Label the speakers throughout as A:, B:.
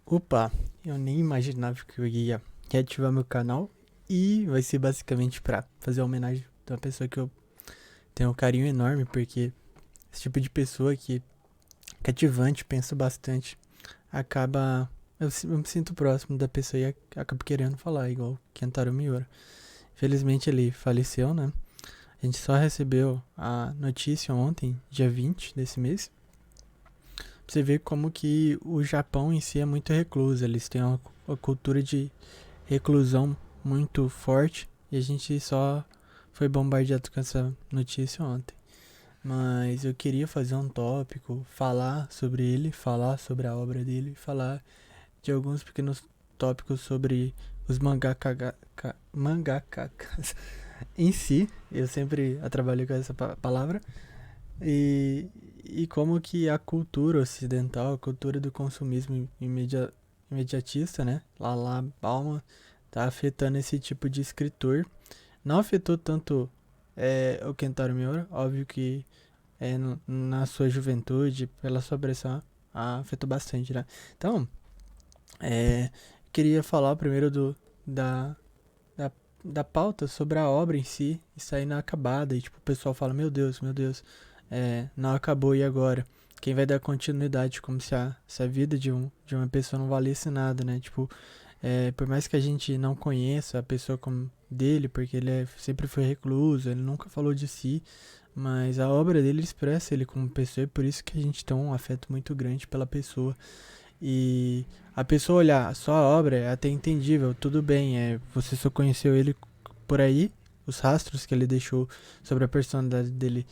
A: Opa, eu nem imaginava que eu ia reativar meu canal e vai ser basicamente pra fazer uma homenagem a uma pessoa que eu tenho um carinho enorme, porque esse tipo de pessoa que é cativante, pensa bastante, acaba. Eu me sinto próximo da pessoa e acabo querendo falar, igual o Kentaro Miura. Felizmente ele faleceu, né? A gente só recebeu a notícia ontem, dia 20 desse mês. Você vê como que o Japão em si é muito recluso, eles têm uma cultura de reclusão muito forte e a gente só foi bombardeado com essa notícia ontem. Mas eu queria fazer um tópico, falar sobre ele, falar sobre a obra dele, falar de alguns pequenos tópicos sobre os mangakas em si. Eu sempre trabalho com essa palavra. E, e como que a cultura ocidental, a cultura do consumismo imediatista, né? Lá Bauman tá afetando esse tipo de escritor. Não afetou tanto o Kentaro Miura, óbvio que na sua juventude, pela sua pressão, afetou bastante, né? Então, queria falar primeiro da, da, da pauta sobre a obra em si, está inacabada, e tipo, o pessoal fala, meu Deus, não acabou e agora? Quem vai dar continuidade, como se a vida de uma pessoa não valesse nada, né? Tipo, por mais que a gente não conheça a pessoa como dele, porque sempre foi recluso, ele nunca falou de si, mas a obra dele expressa ele como pessoa e por isso que a gente tem um afeto muito grande pela pessoa. E a pessoa olhar só a obra é até entendível, tudo bem, você só conheceu ele por aí, os rastros que ele deixou sobre a personalidade dele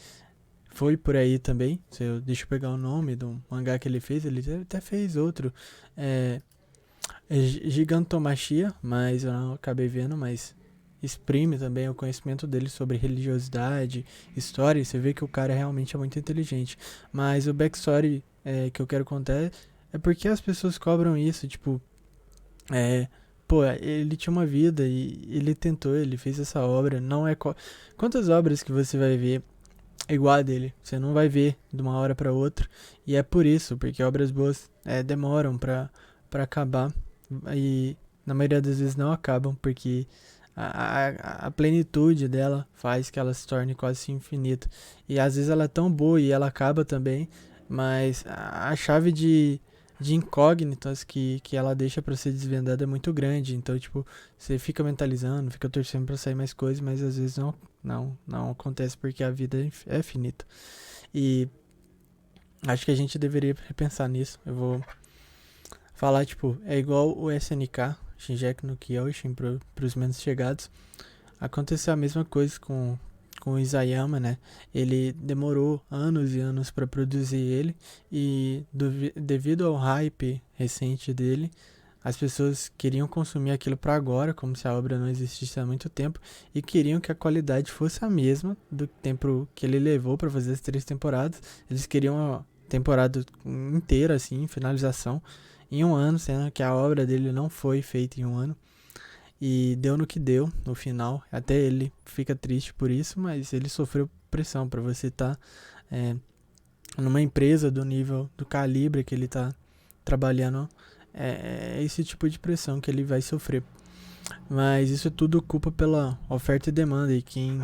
A: foi por aí também. Deixa eu pegar o nome do mangá que ele até fez outro. É, Gigantomachia, mas eu não acabei vendo, mas exprime também o conhecimento dele sobre religiosidade, história, e você vê que o cara realmente é muito inteligente. Mas o backstory que eu quero contar é porque as pessoas cobram isso, tipo, é, pô, ele tinha uma vida e ele tentou, ele fez essa obra, não é... Quantas obras que você vai ver igual a dele? Você não vai ver de uma hora para outra, e é por isso, porque obras boas demoram para acabar, e na maioria das vezes não acabam, porque a plenitude dela faz que ela se torne quase infinita. E às vezes ela é tão boa e ela acaba também, mas a chave de incógnitas que ela deixa para ser desvendada é muito grande. Então, tipo, você fica mentalizando, fica torcendo para sair mais coisas, mas às vezes não acontece porque a vida é finita. E acho que a gente deveria repensar nisso. Eu vou falar, tipo, é igual o SNK, Shingeki no Kyojin, pros menos chegados. Aconteceu a mesma coisa com o Isayama, né? Ele demorou anos e anos para produzir ele e devido ao hype recente dele, as pessoas queriam consumir aquilo para agora, como se a obra não existisse há muito tempo, e queriam que a qualidade fosse a mesma do tempo que ele levou para fazer as 3 temporadas. Eles queriam a temporada inteira, assim, finalização, em um ano, sendo que a obra dele não foi feita em um ano. E deu no que deu no final. Até ele fica triste por isso, mas ele sofreu pressão para você estar numa empresa do nível, do calibre que ele está trabalhando. É esse tipo de pressão que ele vai sofrer. Mas isso tudo culpa pela oferta e demanda. E quem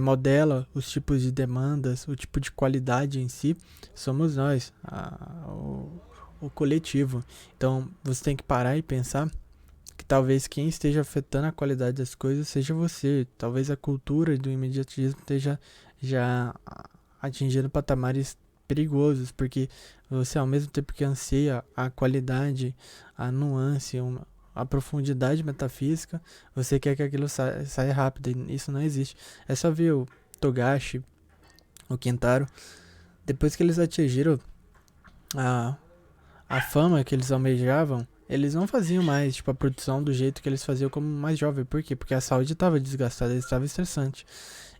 A: modela os tipos de demandas, o tipo de qualidade em si, somos nós, o coletivo. Então você tem que parar e pensar que talvez quem esteja afetando a qualidade das coisas seja você. Talvez a cultura do imediatismo esteja já atingindo patamares perigosos, porque você, ao mesmo tempo que anseia a qualidade, a nuance, a profundidade metafísica, você quer que aquilo saia rápido. E isso não existe. É só ver o Togashi, o Kentaro, depois que eles atingiram a, a fama que eles almejavam, eles não faziam mais, tipo, a produção do jeito que eles faziam como mais jovem. Por quê? Porque a saúde estava desgastada, estava estressante.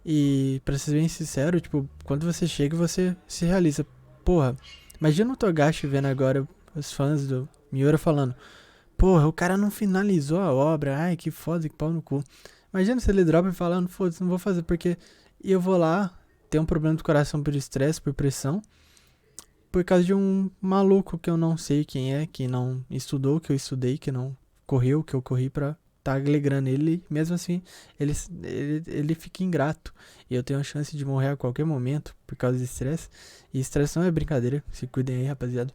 A: E, pra ser bem sincero, tipo, quando você chega, você se realiza. Porra, imagina o Togashi vendo agora os fãs do Miura falando: porra, o cara não finalizou a obra, ai, que foda, que pau no cu. Imagina se ele dropa e falando: foda-se, não vou fazer porque eu vou lá ter um problema do coração por estresse, por pressão, por causa de um maluco que eu não sei quem é, que não estudou o que eu estudei, que não correu o que eu corri pra tá alegrando ele, e mesmo assim ele fica ingrato. E eu tenho a chance de morrer a qualquer momento por causa de estresse. E estresse não é brincadeira, se cuidem aí, rapaziada.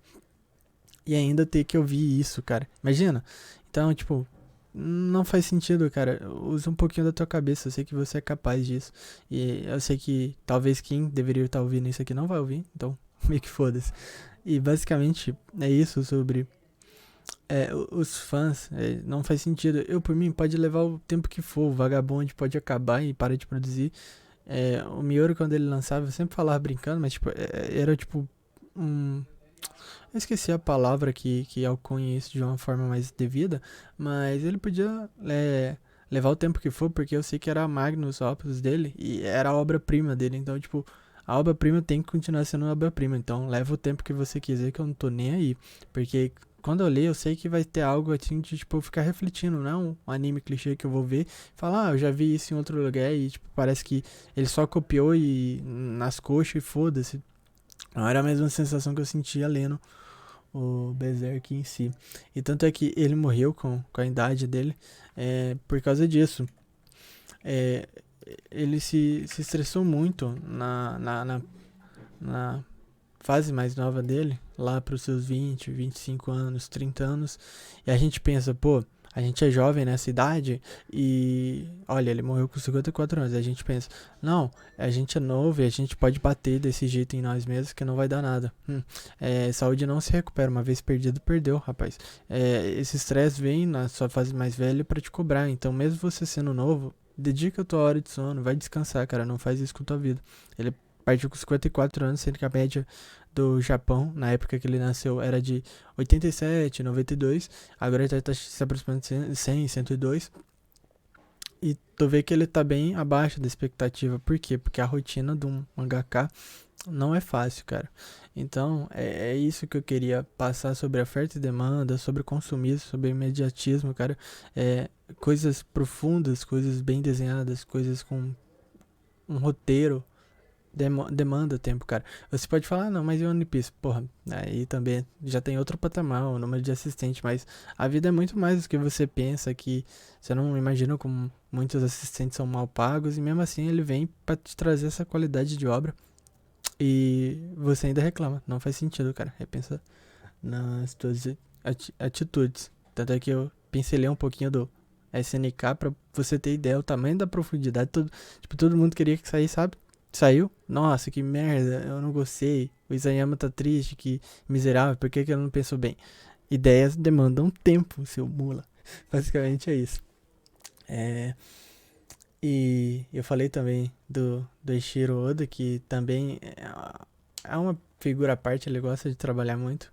A: E ainda ter que ouvir isso, cara. Imagina. Então, tipo, não faz sentido, cara. Usa um pouquinho da tua cabeça. Eu sei que você é capaz disso. E eu sei que talvez quem deveria estar ouvindo isso aqui não vai ouvir. Então, meio que foda-se. E basicamente é isso sobre os fãs. Não faz sentido. Eu, por mim, pode levar o tempo que for. O Vagabond pode acabar e parar de produzir. O Miura, quando ele lançava, eu sempre falava brincando, mas tipo, era tipo um. Eu esqueci a palavra que alcunha isso de uma forma mais devida, mas ele podia levar o tempo que for, porque eu sei que era a Magnus Opus dele e era a obra-prima dele. Então, tipo, a obra-prima tem que continuar sendo a obra-prima. Então, leva o tempo que você quiser, que eu não tô nem aí. Porque quando eu ler, eu sei que vai ter algo assim de, tipo, eu ficar refletindo, não é um anime clichê que eu vou ver e falar, eu já vi isso em outro lugar e, tipo, parece que ele só copiou e nas coxas e foda-se. Não era a mesma sensação que eu sentia lendo o Berserk em si. E tanto é que ele morreu com a idade dele por causa disso. É, ele se estressou muito na fase mais nova dele, lá para os seus 20, 25 anos, 30 anos. E a gente pensa, pô, a gente é jovem nessa idade e olha, ele morreu com 54 anos. E a gente pensa, não, a gente é novo e a gente pode bater desse jeito em nós mesmos que não vai dar nada. Saúde não se recupera, uma vez perdido, perdeu, rapaz. Esse estresse vem na sua fase mais velha pra te cobrar. Então, mesmo você sendo novo, dedica a tua hora de sono, vai descansar, cara. Não faz isso com a tua vida. Ele partiu com 54 anos, sendo que a média do Japão, na época que ele nasceu, era de 87, 92. Agora ele tá se aproximando de 100, 102. E tu vê que ele tá bem abaixo da expectativa. Por quê? Porque a rotina de um mangaka não é fácil, cara. Então, é isso que eu queria passar sobre oferta e demanda, sobre consumismo, sobre imediatismo, cara. Coisas profundas, coisas bem desenhadas, coisas com um roteiro demanda tempo, cara. Você pode falar, não, mas e One Piece? Porra, aí também já tem outro patamar, o número de assistente, mas a vida é muito mais do que você pensa, que você não imagina como muitos assistentes são mal pagos, e mesmo assim ele vem pra te trazer essa qualidade de obra, e você ainda reclama. Não faz sentido, cara. Repensa nas tuas atitudes. Tanto é que eu pincelei um pouquinho do SNK pra você ter ideia, o tamanho da profundidade. Todo mundo queria que saísse, sabe? Saiu? Nossa, que merda, eu não gostei. O Isayama tá triste, que miserável, por que ele não pensou bem? Ideias demandam tempo, seu mula. Basicamente é isso. E eu falei também do Eiichiro Oda, que também é uma figura à parte, ele gosta de trabalhar muito.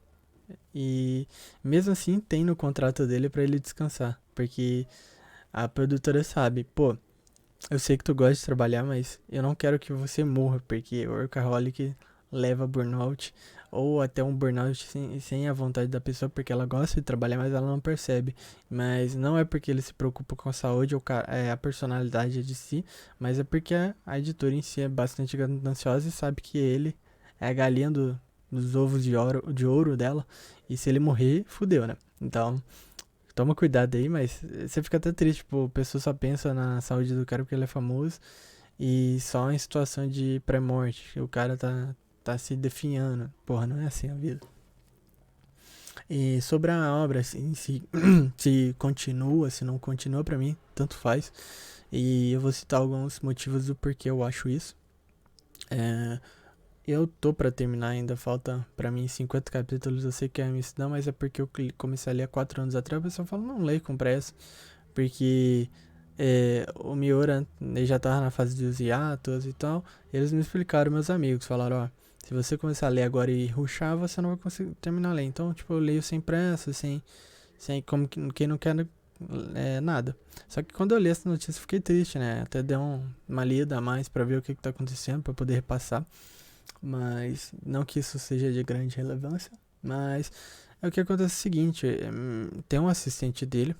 A: E mesmo assim tem no contrato dele pra ele descansar, porque a produtora sabe, pô, eu sei que tu gosta de trabalhar, mas eu não quero que você morra, porque o workaholic leva burnout, ou até um burnout sem a vontade da pessoa, porque ela gosta de trabalhar, mas ela não percebe. Mas não é porque ele se preocupa com a saúde ou a personalidade de si, mas é porque a editora em si é bastante gananciosa e sabe que ele é a galinha dos ovos de ouro dela, e se ele morrer, fudeu, né? Então, toma cuidado aí, mas você fica até triste, tipo, a pessoa só pensa na saúde do cara porque ele é famoso e só em situação de pré-morte, o cara tá se definhando. Porra, não é assim a vida. E sobre a obra, assim, se continua, se não continua, pra mim, tanto faz. E eu vou citar alguns motivos do porquê eu acho isso. Eu tô pra terminar ainda, falta pra mim 50 capítulos, eu sei que é imensidão, mas é porque eu comecei a ler há 4 anos atrás, o pessoal fala, não leio com pressa, porque o Miura ele já tava na fase dos hiatos e tal, eles me explicaram, meus amigos, falaram, ó, se você começar a ler agora e rushar, você não vai conseguir terminar a ler, então, tipo, eu leio sem pressa, sem como quem não quer nada. Só que quando eu li essa notícia, eu fiquei triste, né, até dei uma lida a mais pra ver o que tá acontecendo, pra poder repassar. Mas não que isso seja de grande relevância, mas o que acontece é o seguinte, tem um assistente dele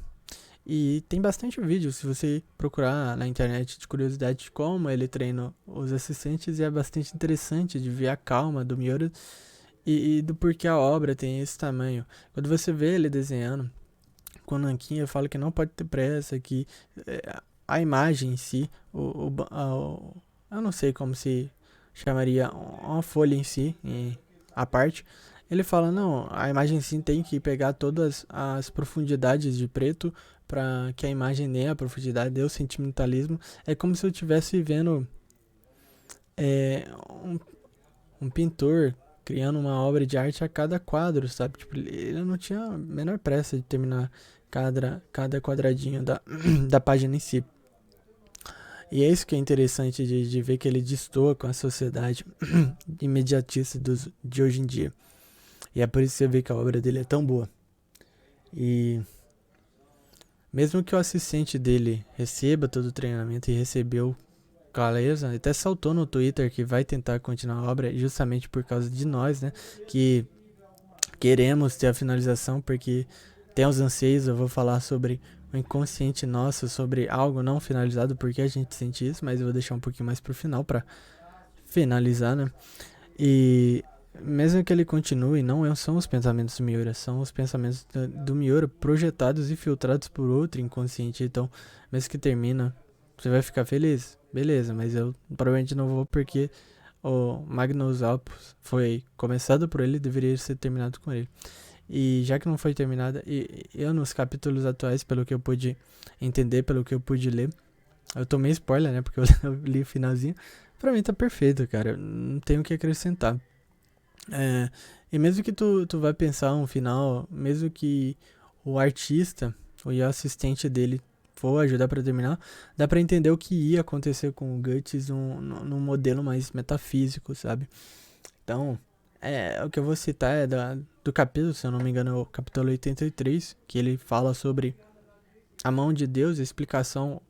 A: e tem bastante vídeo, se você procurar na internet de curiosidade de como ele treina os assistentes, e é bastante interessante de ver a calma do Miura e do porquê a obra tem esse tamanho. Quando você vê ele desenhando com o nanquim, eu falo que não pode ter pressa, que a imagem em si, eu não sei como se chamaria uma folha em si, a parte. Ele fala, não, a imagem em si tem que pegar todas as profundidades de preto para que a imagem dê a profundidade, dê o sentimentalismo. É como se eu estivesse vendo é, um, um pintor criando uma obra de arte a cada quadro, sabe? Tipo, ele não tinha a menor pressa de terminar cada quadradinho da página em si. E é isso que é interessante de ver que ele destoa com a sociedade imediatista de hoje em dia. E é por isso que você vê que a obra dele é tão boa. E mesmo que o assistente dele receba todo o treinamento e recebeu clareza, até saltou no Twitter que vai tentar continuar a obra justamente por causa de nós, né? Que queremos ter a finalização porque tem os anseios. Eu vou falar sobre o inconsciente nosso, sobre algo não finalizado, porque a gente sente isso, mas eu vou deixar um pouquinho mais pro final para finalizar, né? E mesmo que ele continue, não são os pensamentos do Miura, são os pensamentos do Miura projetados e filtrados por outro inconsciente. Então, mesmo que termina, você vai ficar feliz? Beleza, mas eu provavelmente não vou, porque o Magnus Opus foi começado por ele e deveria ser terminado com ele. E já que não foi terminada, e eu nos capítulos atuais, pelo que eu pude entender, pelo que eu pude ler, eu tomei spoiler, né? Porque eu li o finalzinho. Pra mim tá perfeito, cara. Não tenho o que acrescentar. E mesmo que tu vai pensar um final, mesmo que o artista e o assistente dele for ajudar pra terminar, dá pra entender o que ia acontecer com o Guts num modelo mais metafísico, sabe? Então, o que eu vou citar é do capítulo, se eu não me engano, é o capítulo 83, que ele fala sobre a mão de Deus, a explicação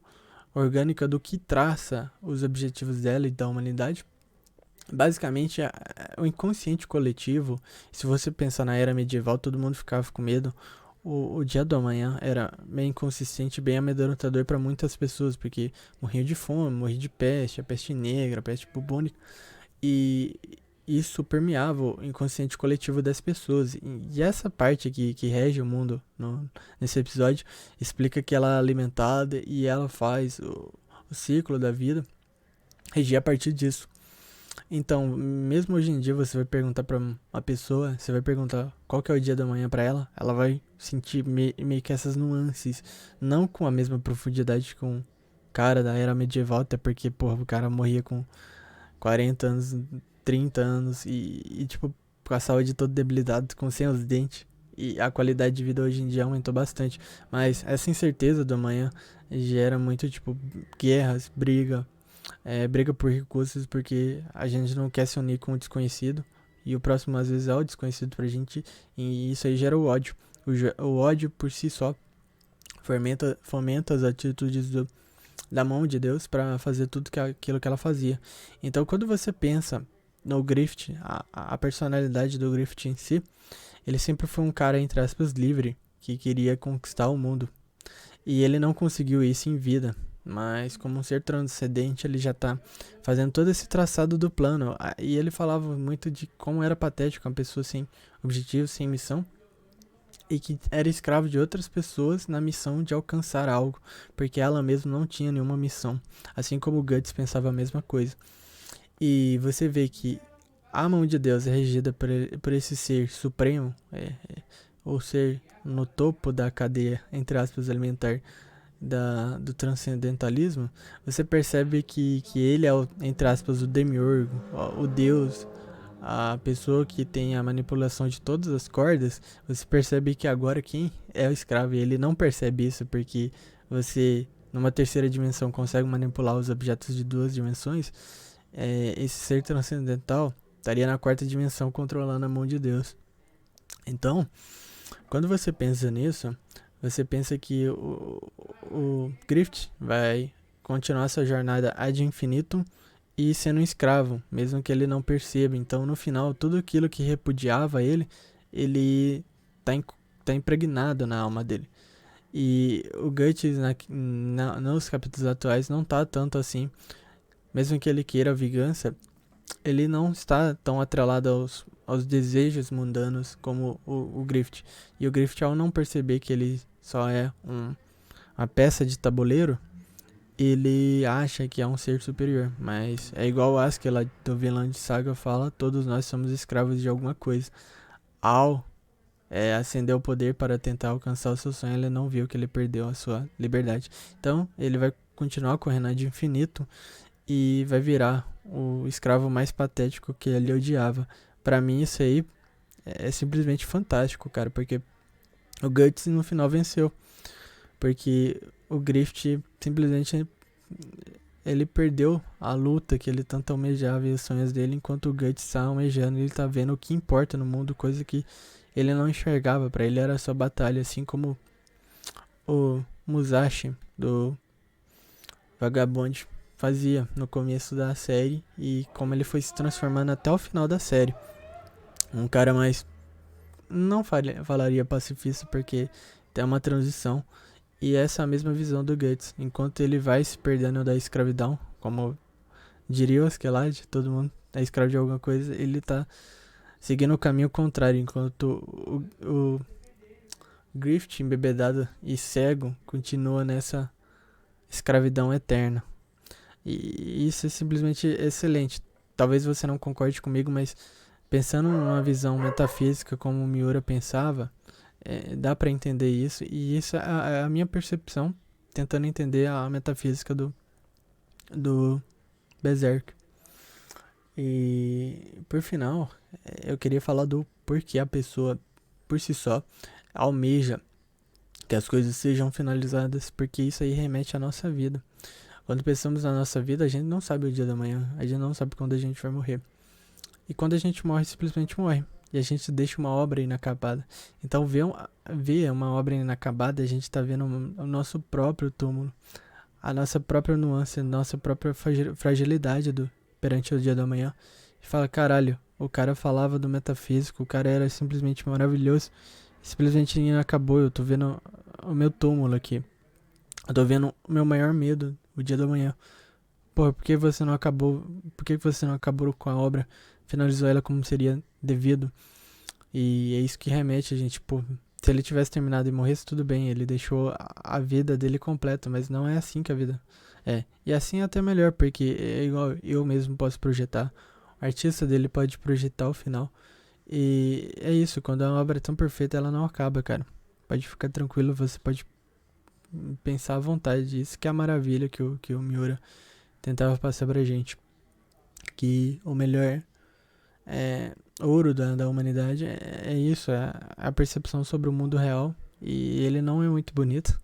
A: orgânica do que traça os objetivos dela e da humanidade. Basicamente, o inconsciente coletivo, se você pensar na era medieval, todo mundo ficava com medo. O dia do amanhã era bem inconsistente, bem amedrontador para muitas pessoas, porque morriam de fome, morriam de peste, a peste negra, a peste bubônica, e isso permeava o inconsciente coletivo das pessoas. E essa parte aqui que rege o mundo nesse episódio explica que ela é alimentada e ela faz o ciclo da vida regir a partir disso. Então, mesmo hoje em dia, você vai perguntar pra uma pessoa, você vai perguntar qual que é o dia da manhã pra ela vai sentir meio que essas nuances, não com a mesma profundidade com o cara da era medieval, até porque, porra, o cara morria com 40 anos, 30 anos tipo, com a saúde toda debilitada, sem os dentes. E a qualidade de vida hoje em dia aumentou bastante. Mas essa incerteza do amanhã gera muito, tipo, guerras, briga por recursos, porque a gente não quer se unir com o desconhecido, e o próximo às vezes é o desconhecido pra gente, e isso aí gera o ódio. O ódio por si só fomenta as atitudes da mão de Deus para fazer tudo aquilo que ela fazia. Então, quando você pensa no Griffith, a personalidade do Griffith em si, ele sempre foi um cara, entre aspas, livre, que queria conquistar o mundo, e ele não conseguiu isso em vida. Mas como um ser transcendente, ele já tá fazendo todo esse traçado do plano. E ele falava muito de como era patético uma pessoa sem objetivo, sem missão, e que era escravo de outras pessoas na missão de alcançar algo, porque ela mesma não tinha nenhuma missão. Assim como o Guts pensava a mesma coisa. E você vê que a mão de Deus é regida por esse ser supremo, ou ser no topo da cadeia, entre aspas, alimentar do transcendentalismo. Você percebe que ele é, entre aspas, o demiurgo, o Deus, a pessoa que tem a manipulação de todas as cordas. Você percebe que agora quem é o escravo, e ele não percebe isso, porque você, numa terceira dimensão, consegue manipular os objetos de duas dimensões. Esse ser transcendental estaria na quarta dimensão controlando a mão de Deus. Então, quando você pensa nisso, você pensa que o Griffith vai continuar sua jornada ad infinitum e sendo um escravo, mesmo que ele não perceba. Então, no final, tudo aquilo que repudiava ele tá impregnado na alma dele. E o Guts, nos capítulos atuais, não tá tanto assim. Mesmo que ele queira a vingança, ele não está tão atrelado aos desejos mundanos como o Griffith. E o Griffith, ao não perceber que ele só é uma peça de tabuleiro, ele acha que é um ser superior. Mas é igual o Askeladd lá do Vinland Saga fala, todos nós somos escravos de alguma coisa. Ao ascender o poder para tentar alcançar o seu sonho, ele não viu que ele perdeu a sua liberdade. Então ele vai continuar correndo de infinito e vai virar o escravo mais patético que ele odiava. Pra mim isso aí é simplesmente fantástico, cara, porque o Guts no final venceu. Porque o Griffith simplesmente ele perdeu a luta que ele tanto almejava e os sonhos dele, enquanto o Guts está almejando, ele tá vendo o que importa no mundo, coisa que ele não enxergava. Pra ele era só batalha, assim como o Musashi do Vagabond fazia no começo da série e como ele foi se transformando até o final da série. Um cara mais, não falaria pacifista, porque tem uma transição. E essa é a mesma visão do Guts. Enquanto ele vai se perdendo da escravidão, como diria o Askeladd, todo mundo é escravo de alguma coisa, ele tá seguindo o caminho contrário. Enquanto o Griffith, embebedado e cego, continua nessa escravidão eterna. E isso é simplesmente excelente. Talvez você não concorde comigo, mas pensando numa visão metafísica como o Miura pensava, dá pra entender isso. E isso é a minha percepção, tentando entender a metafísica do Berserk. E por final, eu queria falar do porquê a pessoa, por si só, almeja que as coisas sejam finalizadas, porque isso aí remete à nossa vida. Quando pensamos na nossa vida, a gente não sabe o dia da manhã, a gente não sabe quando a gente vai morrer. E quando a gente morre, simplesmente morre. E a gente deixa uma obra inacabada. Então, ver uma obra inacabada, a gente está vendo o nosso próprio túmulo, a nossa própria nuance, a nossa própria fragilidade perante o dia da manhã. E fala, caralho, o cara falava do metafísico, o cara era simplesmente maravilhoso, simplesmente inacabou. Eu tô vendo o meu túmulo aqui. Eu tô vendo o meu maior medo, o dia da manhã. Porra, por que você não acabou? Por que você não acabou com a obra? Finalizou ela como seria devido. E é isso que remete a gente, pô. Se ele tivesse terminado e morresse, tudo bem. Ele deixou a vida dele completa, mas não é assim que a vida é. E assim é até melhor, porque é igual eu mesmo posso projetar. O artista dele pode projetar o final. E é isso, quando a obra é tão perfeita, ela não acaba, cara. Pode ficar tranquilo, você pode pensar à vontade. Isso que é a maravilha que o Miura tentava passar pra gente. Que o melhor ouro da humanidade é isso, é a percepção sobre o mundo real. E ele não é muito bonito,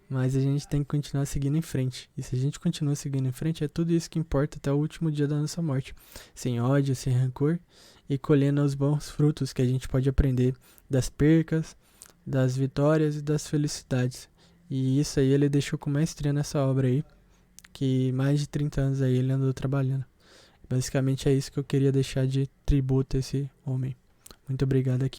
A: mas a gente tem que continuar seguindo em frente. E se a gente continua seguindo em frente, é tudo isso que importa até o último dia da nossa morte. Sem ódio, sem rancor, e colhendo os bons frutos que a gente pode aprender das percas, das vitórias e das felicidades. E isso aí ele deixou com maestria nessa obra aí, que mais de 30 anos aí ele andou trabalhando. Basicamente é isso que eu queria deixar de tributo a esse homem. Muito obrigado aqui.